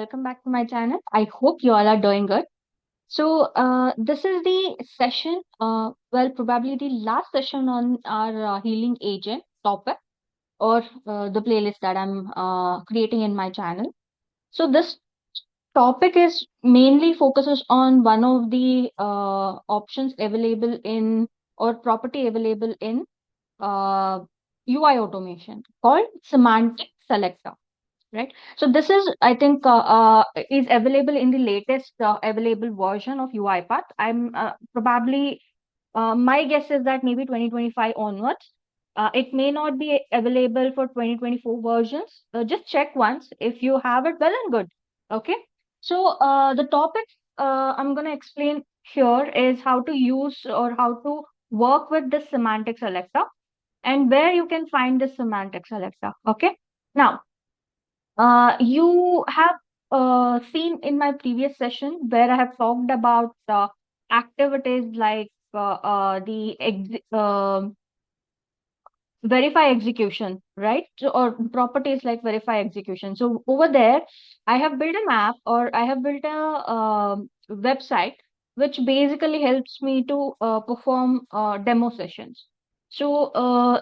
welcome back to my channel. I hope you all are doing good. This is the session, probably the last session on our healing agent topic or the playlist that I'm creating in my channel. So, this topic is mainly focuses on one of the options available in or property available in uh, UI automation called Semantic Selector, right? So this is, I think, is available in the latest available version of UiPath. I'm probably my guess is that maybe 2025 onwards. It may not be available for 2024 versions. Just check once. If you have it, well and good. Okay. The topic I'm going to explain here is how to use or how to work with this semantic selector and where you can find this semantic selector. Okay. Now, you have seen in my previous session where I have talked about activities like verify execution, right? Or properties like verify execution. So over there, I have built an app or I have built a website which basically helps me to perform demo sessions. So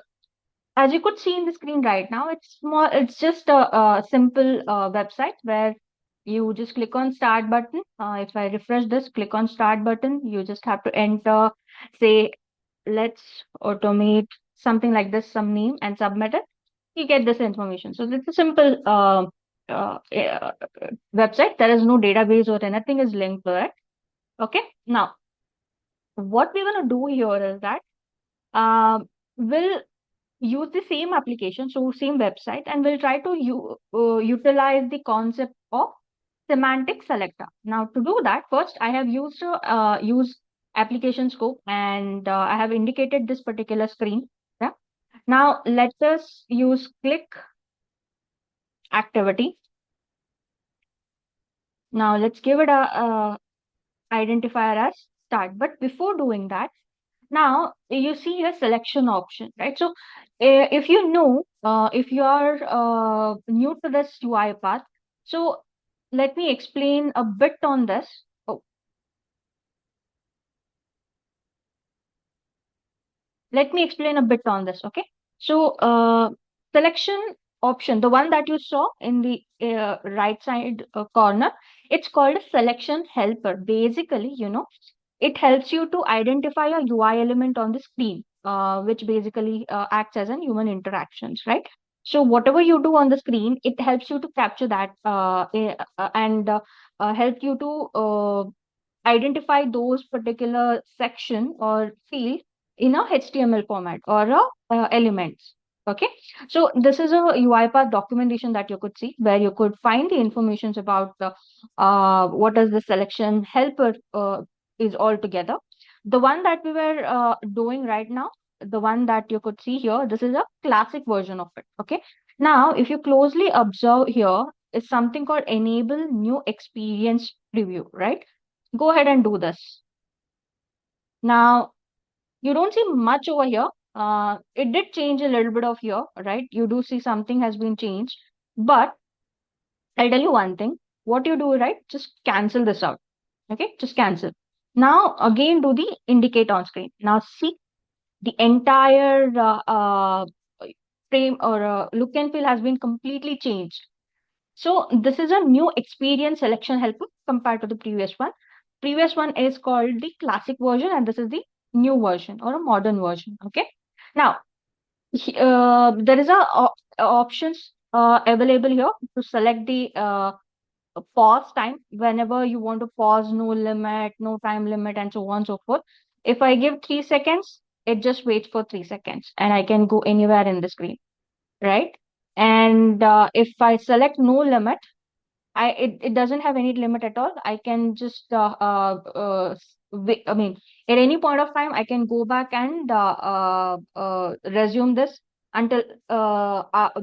as you could see in the screen right now, it's just a simple website where you just click on start button. If I refresh this, click on start button, you just have to enter, say, let's automate something like this, some name and submit it. You get this information. So it's a simple website. There is no database or anything is linked to it. Okay. Now, what we're going to do here is that we'll use the same application, so same website, and we'll try to utilize the concept of semantic selector. Now, to do that, first I have used application scope, and I have indicated this particular screen. Yeah. Now, let us use click activity. Now, let's give it a identifier as start. But before doing that, now you see a selection option, right? So if you know, if you are new to this UI path, so let me explain a bit on this. Oh, let me explain a bit on this, okay? So selection option, the one that you saw in the right side corner, it's called a selection helper. Basically, it helps you to identify a UI element on the screen, which basically acts as an human interactions, right? So whatever you do on the screen, it helps you to capture that and help you to identify those particular section or field in a HTML format or a elements. Okay, so this is a UiPath documentation that you could see where you could find the informations about what is the selection helper is all together. The one that we were doing right now, the one that you could see here, this is a classic version of it. Okay, now if you closely observe here, is something called enable new experience preview, right? Go ahead and do this. Now, you don't see much over here. It did change a little bit of here, right? You do see something has been changed. But I'll tell you one thing. What you do, right? Just cancel this out. Okay, just cancel. Now, again, do the indicate on screen. Now, see the entire frame or look and feel has been completely changed. So this is a new experience selection helper compared to the previous one. Previous one is called the classic version, and this is the new version or a modern version. Okay. Now, there is options available here to select the pause time whenever you want to pause, no limit, no time limit, and so on and so forth. If I give 3 seconds, it just waits for 3 seconds, and I can go anywhere in the screen, right? And if I select no limit, it doesn't have any limit at all. I can just I mean, at any point of time I can go back and resume this until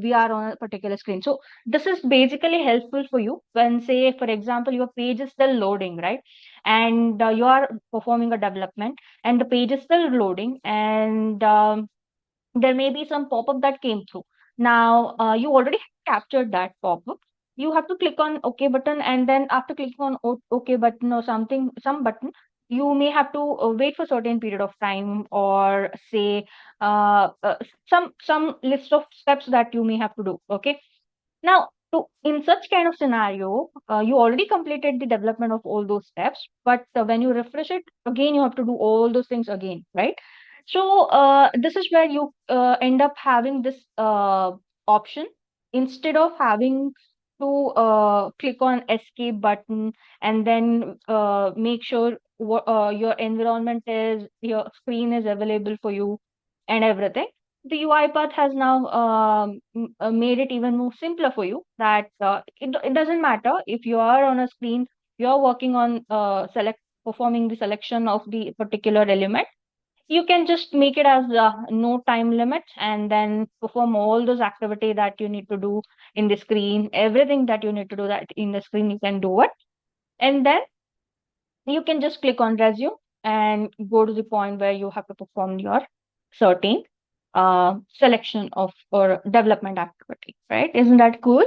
we are on a particular screen. So this is basically helpful for you when, say, for example, your page is still loading, right? And you are performing a development and the page is still loading, and there may be some pop-up that came through. Now, you already captured that pop-up. you have to click on OK button, and then after clicking on OK button or something, some button, you may have to wait for certain period of time, or say some list of steps that you may have to do. Okay. Now, in such kind of scenario, you already completed the development of all those steps, but when you refresh it again, you have to do all those things again, right? So this is where you end up having this option, instead of having to click on escape button and then make sure your environment is, your screen is available for you and everything. The UiPath has now made it even more simpler for you, that it doesn't matter if you are on a screen, you're working on performing the selection of the particular element. You can just make it as no time limit, and then perform all those activity that you need to do in the screen. Everything that you need to do that in the screen, you can do it. And then you can just click on resume and go to the point where you have to perform your certain selection of or development activity, right? Isn't that cool?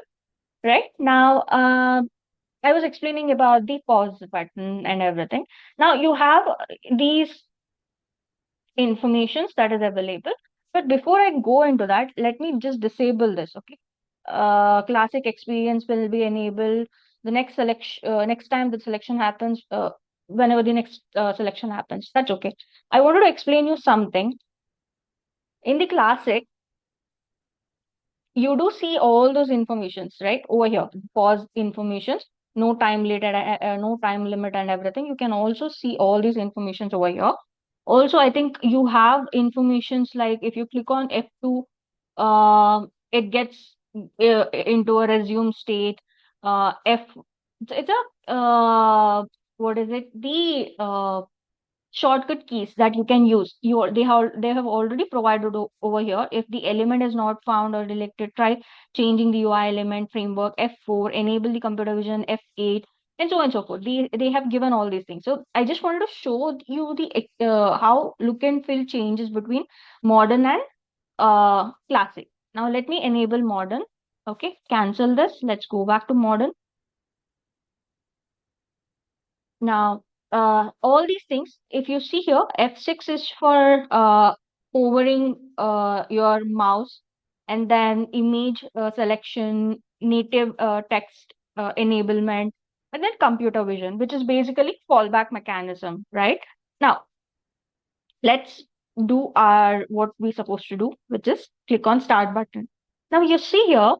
Right now, I was explaining about the pause button and everything. Now you have these informations that is available. But before I go into that, let me just disable this. Okay. Classic experience will be enabled. The next selection, next time the selection happens, whenever the next selection happens, that's okay. I wanted to explain you something. In the classic, you do see all those informations right over here. Pause informations, no time limit, no time limit, and everything. You can also see all these informations over here. Also, I think you have informations like if you click on F2, it gets into a resume state. F, it's a what is it? The shortcut keys that you can use. They have already provided over here. If the element is not found or deleted, try changing the UI element framework. F4, enable the computer vision. F8, and so on and so forth. They have given all these things. So I just wanted to show you the how look and feel changes between modern and classic. Now let me enable modern. Okay, cancel this. Let's go back to modern. Now, all these things, if you see here, F6 is for hovering your mouse, and then image selection, native text enablement, and then computer vision, which is basically fallback mechanism, right? Now, let's do our what we're supposed to do, which is click on start button. Now, you see here,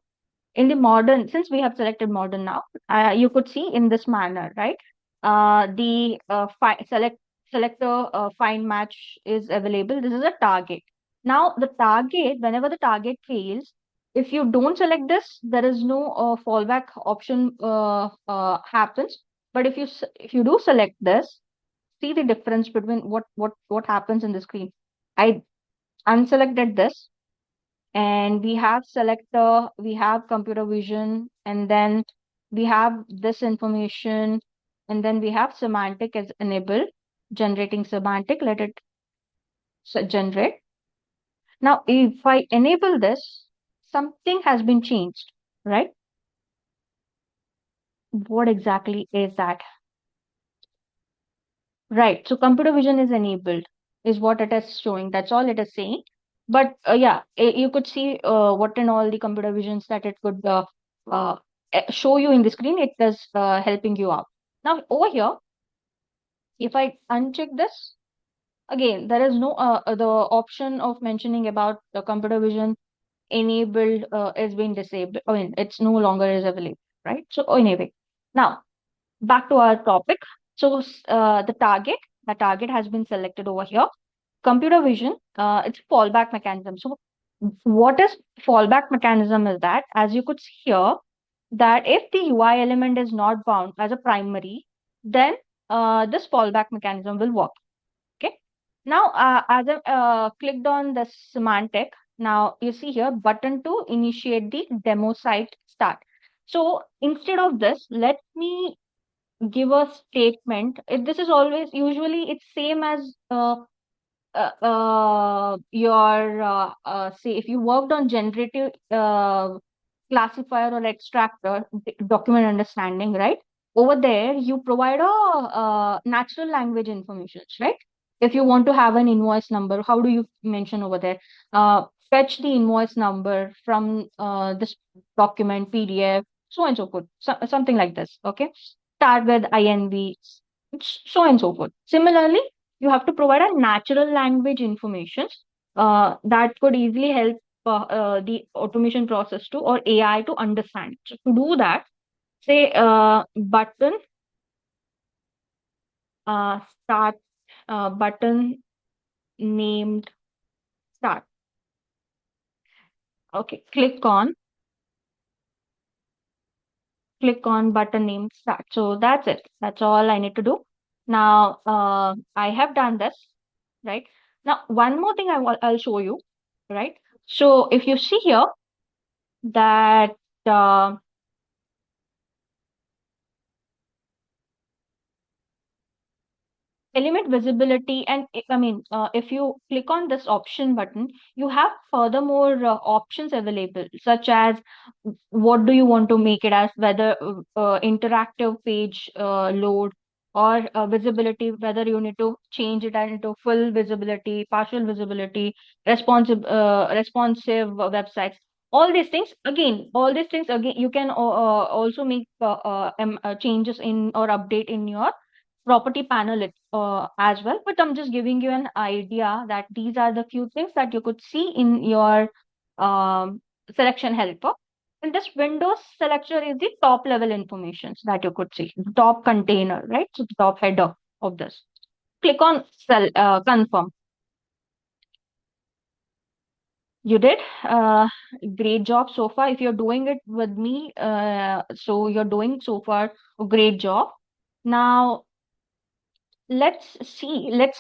in the modern, since we have selected modern now, you could see in this manner, right? The selector find match is available. This is a target. Now the target, whenever the target fails, if you don't select this, there is no fallback option happens. But if you do select this, see the difference between what happens in the screen. I unselected this, and we have selector, we have computer vision, and then we have this information, and then we have semantic as enabled, generating semantic, let it generate. Now if I enable this, something has been changed, right? What exactly is that? Right, so computer vision is enabled, is what it is showing. That's all it is saying. But yeah, you could see what and all the computer visions that it could uh, show you in the screen. It is helping you out. Now over here, if I uncheck this, again, there is no the option of mentioning about the computer vision enabled is being disabled. I mean, it's no longer is available, right? So anyway, now back to our topic. So the target has been selected over here. Computer vision, it's a fallback mechanism. So what is fallback mechanism is that, as you could see here, that if the UI element is not bound as a primary, then this fallback mechanism will work. Okay. Now, as I clicked on the semantic, now you see here button to initiate the demo site start. So instead of this, let me give a statement. This is always usually it's same as your say if you worked on generative classifier or extractor, document understanding, right? Over there, you provide a natural language information, right? If you want to have an invoice number, how do you mention over there? Fetch the invoice number from this document, PDF, so on and so forth, something like this. Okay, start with INV, so on and so forth. Similarly, you have to provide a natural language information that could easily help the automation process to or AI to understand. So to do that, say button start button named start. Okay, click on button named start. So that's it. That's all I need to do. Now I have done this, right? Now one more thing I'll show you, right? So if you see here that uh, element visibility and I mean if you click on this option button, you have furthermore options available, such as what do you want to make it as, whether interactive page load or visibility, whether you need to change it into full visibility, partial visibility, responsive websites. All these things again you can also make changes in or update in your property panel as well. But I'm just giving you an idea that these are the few things that you could see in your selection helper. And this Windows selector is the top level information that you could see, the top container, right? So the top header of this. Click on confirm. You did. Great job so far. If you're doing it with me, so you're doing so far a great job. Now let's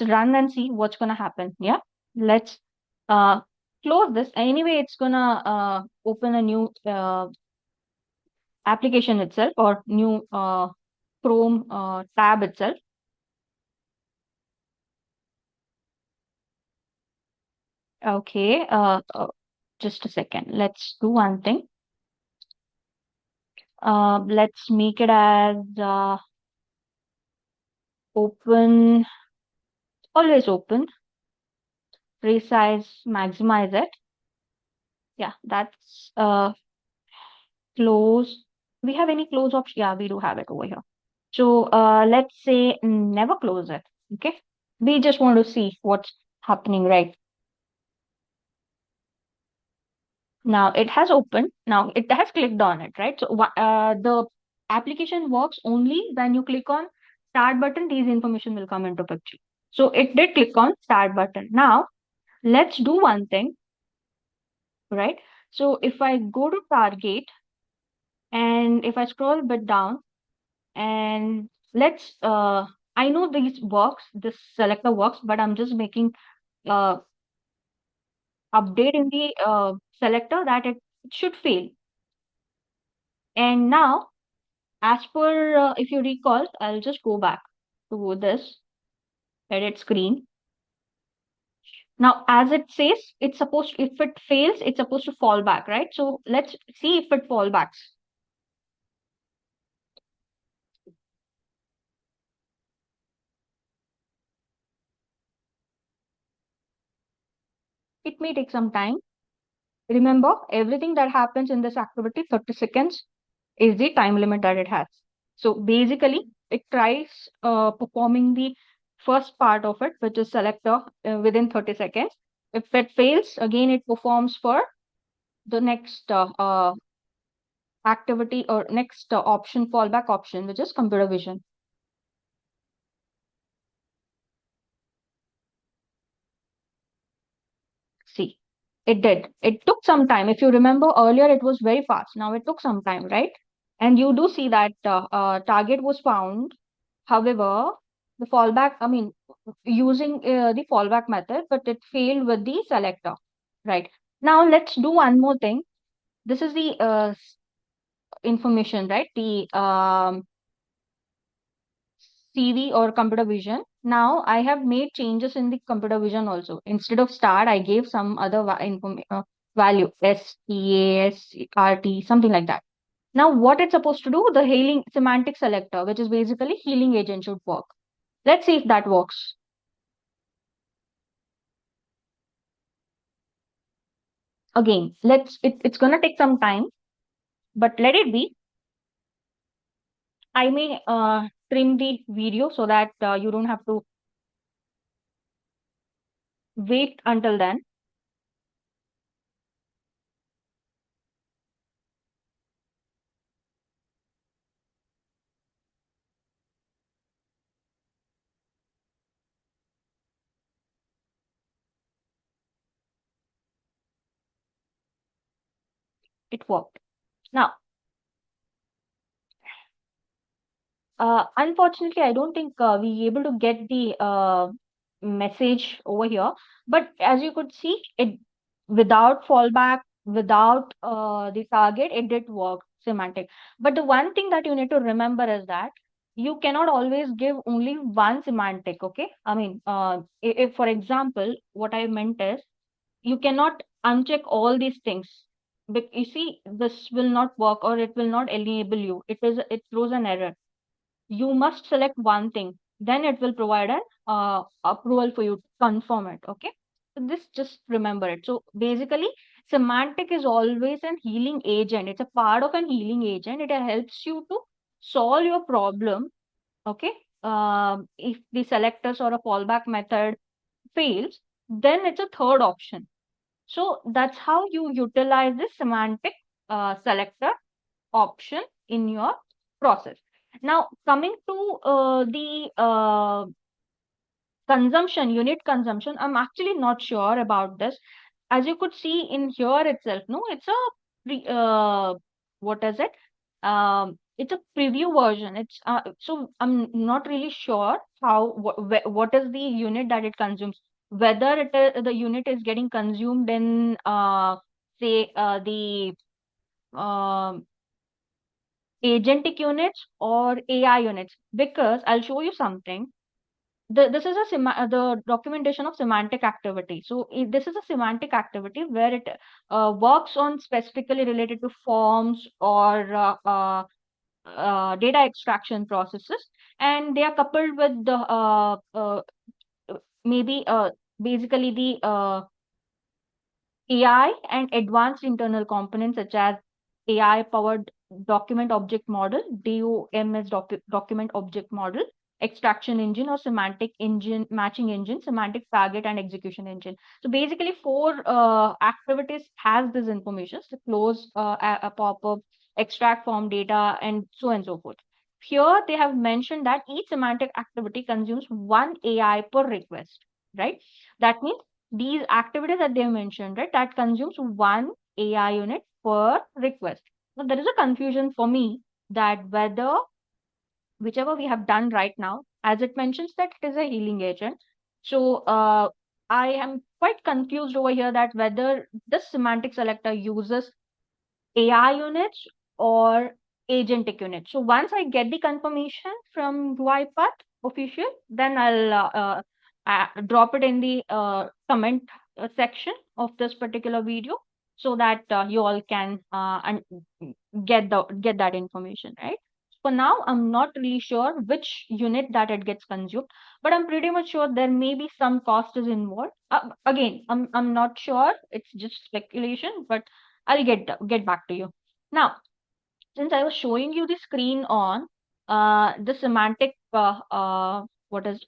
run and see what's gonna happen. Yeah, let's uh close this. Anyway, it's gonna open a new application itself, or new Chrome tab itself. Okay, just a second. Let's do one thing. Let's make it as open, always open, resize, maximize it. Yeah, that's close. We have any close option? Yeah, we do have it over here. So let's say never close it. Okay. We just want to see what's happening, right? Now it has opened. Now it has clicked on it, right? So the application works only when you click on start button. These information will come into picture. So it did click on start button. Now let's do one thing, right? So if I go to target and if I scroll a bit down, and let's I know this selector works, but I'm just making uh, update in the selector that it should fail. And now, as per if you recall, I'll just go back to this edit screen. Now, as it says, it's supposed if it fails, it's supposed to fall back, right? So let's see if it fall backs. It may take some time. Remember, everything that happens in this activity, 30 seconds is the time limit that it has. So basically, it tries performing the first part of it, which is selector, within 30 seconds. If it fails, again, it performs for the next activity or next option, fallback option, which is computer vision. See, it did. It took some time. If you remember earlier, it was very fast. Now it took some time, right? And you do see that target was found. However, the fallback, I mean, using the fallback method, but it failed with the selector, right? Now let's do one more thing. This is the information, right? The CV or computer vision. Now I have made changes in the computer vision also. Instead of start, I gave some other information, value SEASRT, something like that. Now, what it's supposed to do, the healing semantic selector, which is basically healing agent, should work. Let's see if that works. Again, it's gonna take some time, but let it be. I may trim the video so that you don't have to wait until then. It worked. Now, unfortunately, I don't think we able to get the message over here. But as you could see, it without fallback, without the target, it did work semantic. But the one thing that you need to remember is that you cannot always give only one semantic. Okay, I mean, if for example, what I meant is you cannot uncheck all these things. But you see, this will not work or it will not enable you. It throws an error. You must select one thing, then it will provide an approval for you to confirm it. Okay, so this, just remember it. So basically, semantic is always an healing agent. It's a part of an healing agent. It helps you to solve your problem. Okay, if the selectors or a fallback method fails, then it's a third option. So that's how you utilize this semantic selector option in your process. Now, coming to the consumption, unit consumption, I'm actually not sure about this. As you could see in here itself, no, it's a what is it? It's a preview version. So I'm not really sure how what is the unit that it consumes. Whether the unit is getting consumed in say the um agentic units or AI units, because I'll show you something. This is the documentation of semantic activity. So this is a semantic activity where it works on specifically related to forms or data extraction processes, and they are coupled with the maybe basically the AI and advanced internal components such as AI powered document object model, DOMS document object model, extraction engine or semantic engine, matching engine, semantic target and execution engine. So basically four activities has this information, so close, a pop-up, extract form data, and so on and so forth. Here they have mentioned that each semantic activity consumes one AI per request, right? That means these activities that they mentioned, right, that consumes one AI unit per request. Now, there is a confusion for me that whether whichever we have done right now, as it mentions that it is a healing agent. So, I am quite confused over here that whether this semantic selector uses AI units or agentic units. So once I get the confirmation from UiPath official, then I'll drop it in the comment section of this particular video so that you all can get that information, right? For now, I'm not really sure which unit that it gets consumed, but I'm pretty much sure there may be some cost is involved. Again, I'm not sure. It's just speculation, but I'll get back to you. Now, since I was showing you the screen on the semantic what is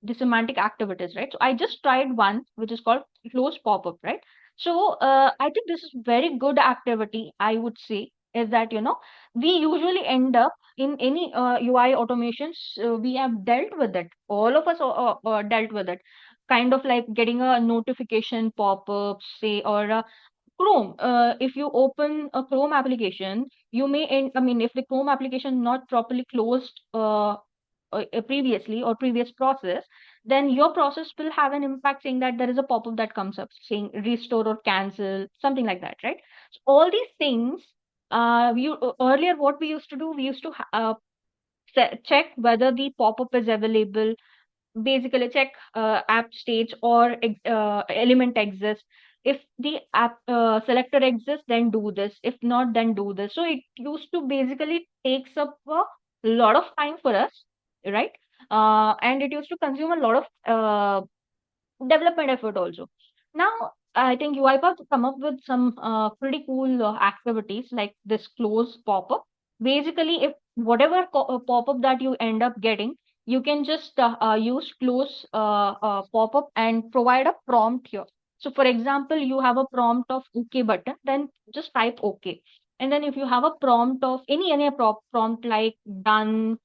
the semantic activities, right? So I just tried one which is called close pop-up, right? So I think this is very good activity, I would say, is that we usually end up in any UI automations, we have dealt with it. All of us dealt with it. Kind of like getting a notification pop-up, say, or a Chrome. If you open a Chrome application, you may end, I mean, if the Chrome application not properly closed previously or previous process, then your process will have an impact saying that there is a pop-up that comes up saying restore or cancel, something like that, right? So all these things, earlier what we used to do, we used to check whether the pop-up is available, basically check app states or element exists. if the app selector exists, then do this. If not, then do this. So it used to basically takes up a lot of time for us, right? And it used to consume a lot of development effort also. Now, I think UiPath come up with some pretty cool activities like this close pop-up. Basically, if whatever pop-up that you end up getting, you can just use close pop-up and provide a prompt here. So, for example, you have a prompt of OK button, then just type OK. And then if you have a prompt of any prompt like done,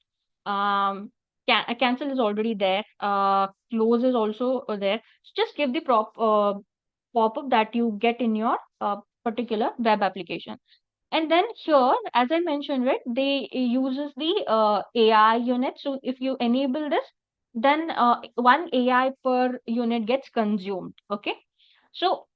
um, cancel is already there. Close is also there. So just give the pop-up that you get in your particular web application. And then here, as I mentioned, right, they uses the AI unit. So if you enable this, then one AI per unit gets consumed. Okay. So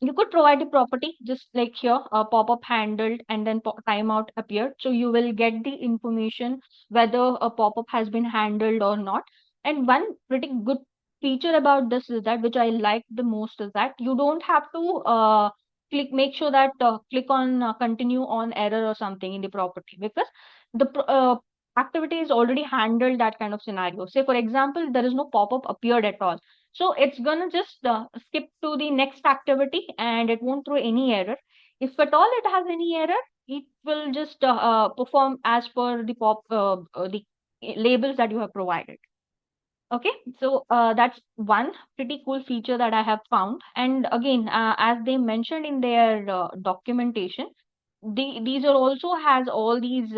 you could provide the property just like here, pop-up handled and then timeout appeared. So you will get the information whether a pop-up has been handled or not. And one pretty good feature about this is that, which I like the most, is that you don't have to make sure that click on continue on error or something in the property, because the activity is already handled that kind of scenario. Say for example, there is no pop-up appeared at all, so it's gonna just skip to the next activity and it won't throw any error. If at all it has any error, it will just perform as per the the labels that you have provided. Okay, so that's one pretty cool feature that I have found. And again, as they mentioned in their documentation, these are also has all these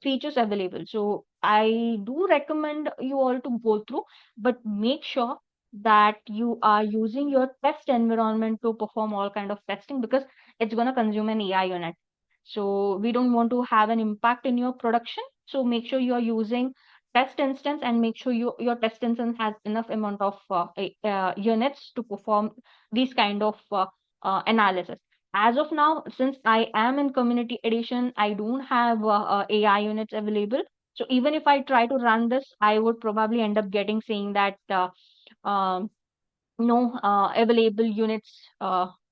features available. So I do recommend you all to go through, but make sure that you are using your test environment to perform all kind of testing, because it's going to consume an AI unit. So we don't want to have an impact in your production. So make sure you are using test instance, and make sure your test instance has enough amount of units to perform these kind of analysis. As of now, since I am in community edition, I don't have AI units available. So even if I try to run this, I would probably end up getting saying that um, no available units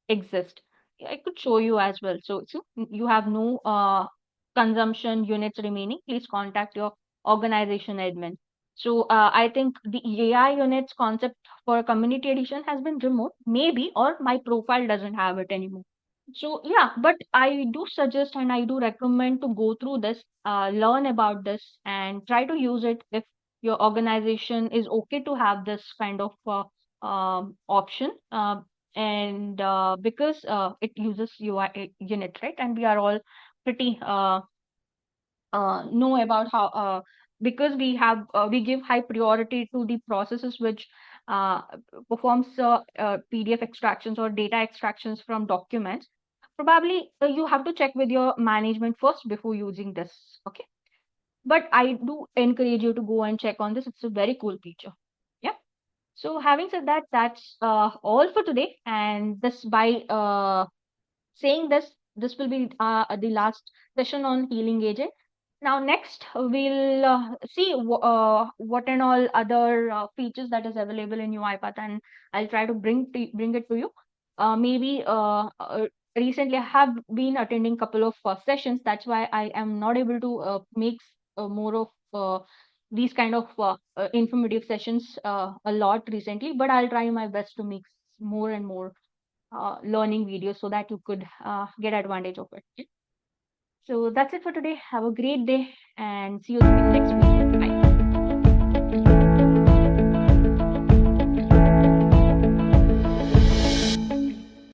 exist. I could show you as well. So you have no consumption units remaining. Please contact your organization admin. So I think the AI units concept for community edition has been removed, maybe, or my profile doesn't have it anymore. So yeah, but I do suggest and I do recommend to go through this, learn about this, and try to use it if your organization is okay to have this kind of option. And because it uses UI unit, right? And we are all pretty know about how because we give high priority to the processes which uh, performs PDF extractions or data extractions from documents. Probably you have to check with your management first before using this. Okay, but I do encourage you to go and check on this. It's a very cool feature. Yeah. So having said that, that's all for today. And this by saying this, this will be the last session on healing agent. Now, next we'll see what and all other features that is available in UiPath, and I'll try to bring it to you. Maybe recently I have been attending couple of sessions. That's why I am not able to make more of these kind of informative sessions a lot recently. But I'll try my best to make more and more learning videos so that you could get advantage of it. So that's it for today. Have a great day and see you in next video. Bye.